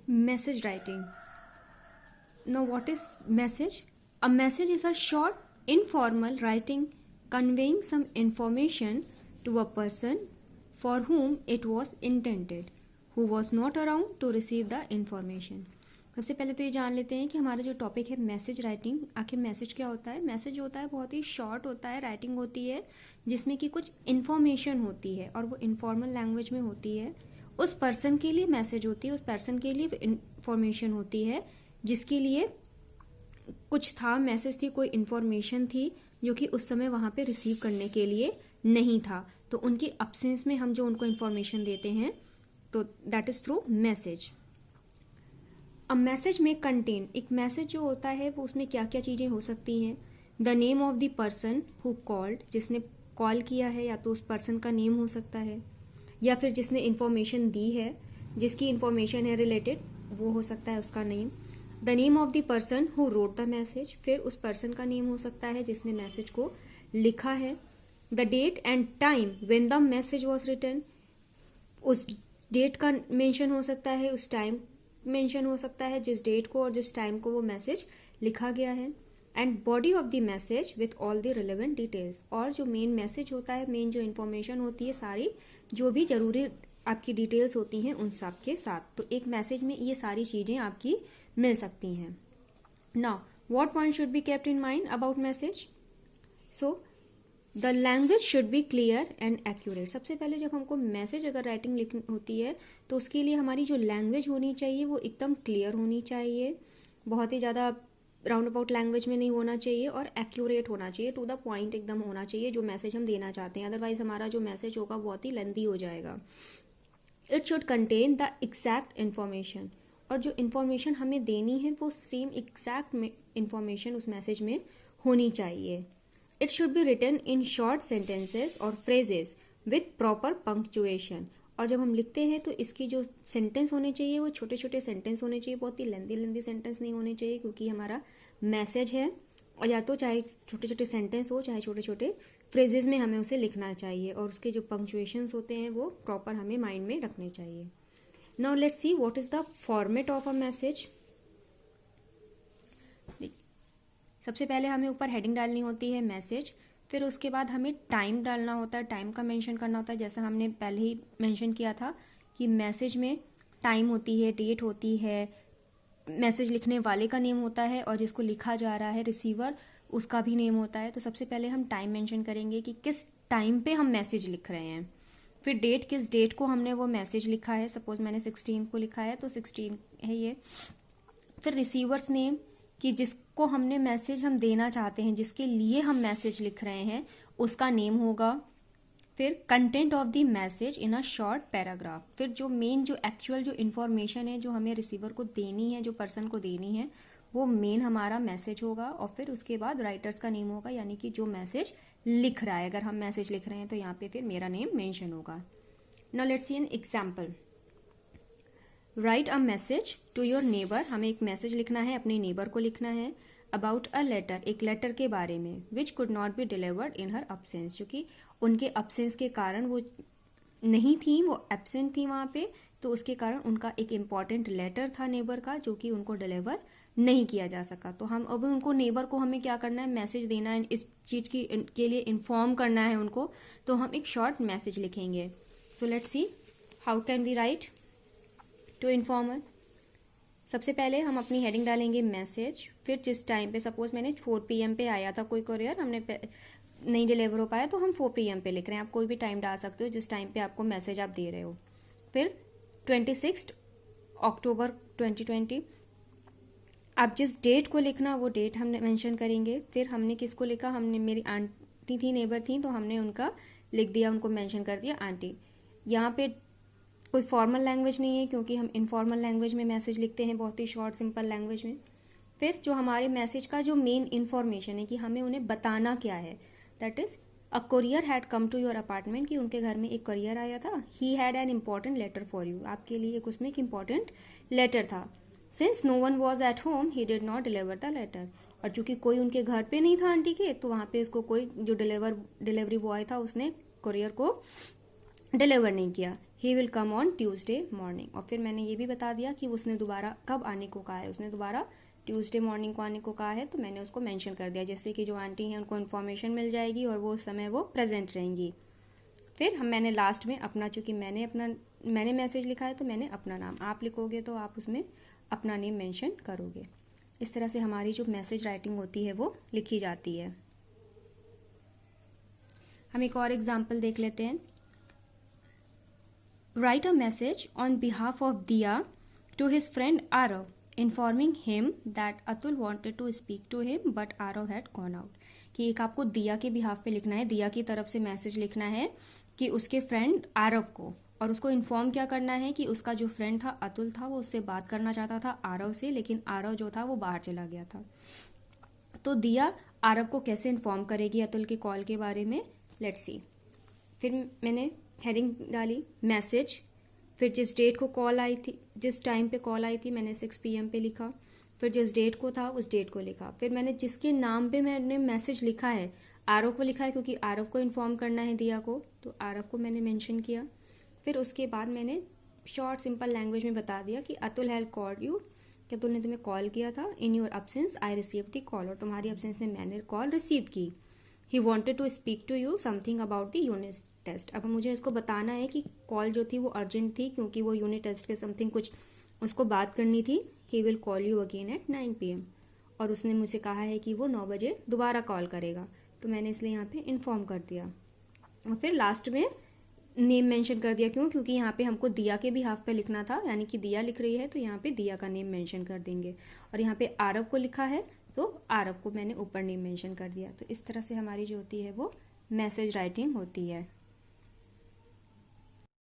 Message writing. Now, what is message? A message is a short, informal writing conveying some information to a person for whom it was intended, who was not around to receive the information. सबसे पहले तो ये जान लेते हैं कि हमारा जो टॉपिक है मैसेज राइटिंग, आखिर मैसेज क्या होता है. मैसेज होता है बहुत ही शॉर्ट होता है, राइटिंग होती है जिसमें कि कुछ इन्फॉर्मेशन होती है और वो इनफॉर्मल लैंग्वेज में होती है. उस पर्सन के लिए मैसेज होती है, उस पर्सन के लिए इन्फॉर्मेशन होती है जिसके लिए कुछ था, मैसेज थी, कोई इन्फॉर्मेशन थी जो कि उस समय वहां पे रिसीव करने के लिए नहीं था. तो उनकी अब्सेंस में हम जो उनको इन्फॉर्मेशन देते हैं तो दैट इज थ्रू मैसेज. अब मैसेज में कंटेन, एक मैसेज जो होता है वो उसमें क्या क्या चीजें हो सकती हैं. The name of the person who called, जिसने कॉल किया है या तो उस पर्सन का नेम हो सकता है, या फिर जिसने इन्फॉर्मेशन दी है, जिसकी इन्फॉर्मेशन है रिलेटेड, वो हो सकता है उसका name. The name of the person who wrote the message, फिर उस पर्सन का नेम हो सकता है जिसने मैसेज को लिखा है. The date and time when the message was written, उस डेट का मेंशन हो सकता है, उस टाइम मेंशन हो सकता है जिस डेट को और जिस टाइम को वो मैसेज लिखा गया है. And body of the message with all the relevant details, और जो मेन मैसेज होता है, मेन जो इन्फॉर्मेशन होती है, सारी जो भी जरूरी आपकी डिटेल्स होती हैं उन सब के साथ. तो एक मैसेज में ये सारी चीजें आपकी मिल सकती हैं. Now what point should be kept in mind about message? So the language should be clear and accurate. सबसे पहले जब हमको मैसेज अगर राइटिंग लिखनी होती है तो उसके लिए हमारी जो लैंग्वेज होनी चाहिए वो एकदम क्लियर होनी चाहिए, बहुत ही ज्यादा राउंड अबाउट लैंग्वेज में नहीं होना चाहिए, और एक्यूरेट होना चाहिए, टू द पॉइंट एकदम होना चाहिए जो मैसेज हम देना चाहते हैं. अदरवाइज हमारा जो मैसेज होगा बहुत ही लेंथी हो जाएगा. It should contain the exact information, और जो इन्फॉर्मेशन हमें देनी है वो सेम एग्जैक्ट इन्फॉर्मेशन उस मैसेज में होनी चाहिए. It should be written in short sentences और फ्रेजेस विथ प्रॉपर पंक्चुएशन, और जब हम लिखते हैं तो इसकी जो सेंटेंस होने चाहिए वो छोटे छोटे सेंटेंस होने चाहिए, बहुत ही लेंदी सेंटेंस नहीं होने चाहिए, क्योंकि हमारा मैसेज है. और या तो चाहे छोटे छोटे सेंटेंस हो चाहे छोटे छोटे फ्रेजेस में हमें उसे लिखना चाहिए, और उसके जो पंक्चुएशंस होते हैं वो प्रॉपर हमें माइंड में रखने चाहिए. Now let's see what is the format of a message. सबसे पहले हमें ऊपर हेडिंग डालनी होती है मैसेज, फिर उसके बाद हमें टाइम डालना होता है, टाइम का मेंशन करना होता है. जैसा हमने पहले ही मेंशन किया था कि मैसेज में टाइम होती है, डेट होती है, मैसेज लिखने वाले का नेम होता है, और जिसको लिखा जा रहा है रिसीवर उसका भी नेम होता है. तो सबसे पहले हम टाइम मेंशन करेंगे कि किस टाइम पे हम मैसेज लिख रहे हैं. फिर डेट, किस डेट को हमने वो मैसेज लिखा है. सपोज मैंने 16 को लिखा है तो 16 है ये. फिर रिसीवर्स नेम, कि जिसको हमने मैसेज हम देना चाहते हैं, जिसके लिए हम मैसेज लिख रहे हैं, उसका नेम होगा. फिर content of the message in a short paragraph, फिर जो मेन जो एक्चुअल जो इन्फॉर्मेशन है जो हमें रिसीवर को देनी है, जो पर्सन को देनी है, वो मेन हमारा मैसेज होगा. और फिर उसके बाद राइटर्स का नेम होगा, यानी कि जो मैसेज लिख रहा है. अगर हम मैसेज लिख रहे हैं तो यहाँ पे फिर मेरा नेम मेंशन होगा. Now let's see an example. Write a message to your neighbour, हमें एक मैसेज लिखना है, अपने नेबर को लिखना है. अबाउट अ लेटर, एक लेटर के बारे में. Which could not be delivered in her absence, जो कि उनके अब्सेंस के कारण वो नहीं थी, वो एब्सेंट थी वहां पे, तो उसके कारण उनका एक इम्पॉर्टेंट लेटर था नेबर का जो कि उनको डिलीवर नहीं किया जा सका. तो हम अब उनको नेबर को हमें क्या करना है, मैसेज देना है, इस चीज की के लिए इन्फॉर्म करना है उनको. तो हम एक शॉर्ट मैसेज लिखेंगे. So let's see how can we write to informer. सबसे पहले हम अपनी हेडिंग डालेंगे मैसेज. फिर जिस टाइम पे, सपोज मैंने 4 PM पे आया था कोई कुरियर, हमने नहीं डिलीवर हो पाया तो हम 4 PM पे लिख रहे हैं. आप कोई भी टाइम डाल सकते हो जिस टाइम पे आपको मैसेज आप दे रहे हो. फिर 26 अक्टूबर 2020, आप जिस डेट को लिखना वो डेट हमने मेंशन करेंगे. फिर हमने किसको लिखा, हमने मेरी आंटी थी, नेबर थी, तो हमने उनका लिख दिया, उनको मेंशन कर दिया आंटी. यहाँ पे कोई फॉर्मल लैंग्वेज नहीं है क्योंकि हम इनफॉर्मल लैंग्वेज में मैसेज लिखते हैं, बहुत ही शॉर्ट सिंपल लैंग्वेज में. फिर जो हमारे मैसेज का जो मेन इन्फॉर्मेशन है कि हमें उन्हें बताना क्या है, that is a courier had come to your apartment, कि उनके घर में एक कोरियर आया था. He had an important letter for you, आपके लिए एक उसमें एक इम्पॉर्टेंट लेटर था. Since no one was at home he did not deliver the letter, और चूंकि कोई उनके घर पे नहीं था आंटी के, तो वहां पे उसको कोई जो डिलीवरी बॉय था उसने कोरियर को डिलीवर नहीं किया. He will come on Tuesday morning. और फिर मैंने ये भी बता दिया कि उसने दोबारा कब आने को कहा है, उसने दोबारा ट्यूसडे मॉर्निंग को आने को कहा है, तो मैंने उसको मेंशन कर दिया, जिससे कि जो आंटी हैं उनको इन्फॉर्मेशन मिल जाएगी और वो उस समय वो प्रेजेंट रहेंगी। फिर मैंने लास्ट में अपना, चूंकि मैंने मैसेज लिखा है तो मैंने अपना नाम, आप लिखोगे तो आप उसमें अपना नेम मेंशन करोगे। इस तरह से हमारी जो मैसेज राइटिंग होती है वो लिखी जाती है। हम एक और एग्जाम्पल देख लेते हैं। Write a message on behalf of Diya to his friend Aarav, informing him that Atul wanted to speak to him but Aarav had gone out. कि एक आपको दिया के बिहाफ पे लिखना है, दिया की तरफ से मैसेज लिखना है कि उसके फ्रेंड आरव को, और उसको इन्फॉर्म क्या करना है कि उसका जो फ्रेंड था अतुल था, वो उससे बात करना चाहता था आरव से, लेकिन आरव जो था वो बाहर चला गया था। तो दिया आरव को कैसे इन्फॉर्म करेगी अतुल के कॉल के बारे में, लेट्स सी। फिर मैंने हेडिंग डाली मैसेज, फिर जिस डेट को कॉल आई थी, जिस टाइम पे कॉल आई थी मैंने 6 PM पे लिखा, फिर जिस डेट को था उस डेट को लिखा। फिर मैंने जिसके नाम पे मैंने मैसेज लिखा है, आरव को लिखा है क्योंकि आरव को इन्फॉर्म करना है दिया को, तो आरव को मैंने मेंशन किया। फिर उसके बाद मैंने शॉर्ट सिंपल लैंग्वेज में बता दिया कि अतुल हैड कॉल्ड यू, कि अतुल ने तुम्हें कॉल किया था, in your absence I receive the call, और तुम्हारी एब्सेंस में मैंने कॉल रिसीव की। He wanted to speak to you something about the unit test. अब मुझे इसको बताना है कि कॉल जो थी वो अर्जेंट थी क्योंकि वो यूनिट टेस्ट के समथिंग कुछ उसको बात करनी थी। He will call you again at 9 PM, और उसने मुझे कहा है कि वो 9 बजे दोबारा कॉल करेगा, तो मैंने इसलिए यहाँ पे इन्फॉर्म कर दिया। और फिर लास्ट में नेम मेंशन कर दिया, क्यों, क्योंकि यहाँ पे हमको दिया के भी हाफ पे लिखना था, यानी कि दिया लिख रही है तो यहाँ पे दिया का नेम मेंशन कर देंगे, और यहाँ पे आरव को लिखा है तो आरव को मैंने ऊपर नेम मेंशन कर दिया। तो इस तरह से हमारी जो होती है वो मैसेज राइटिंग होती है।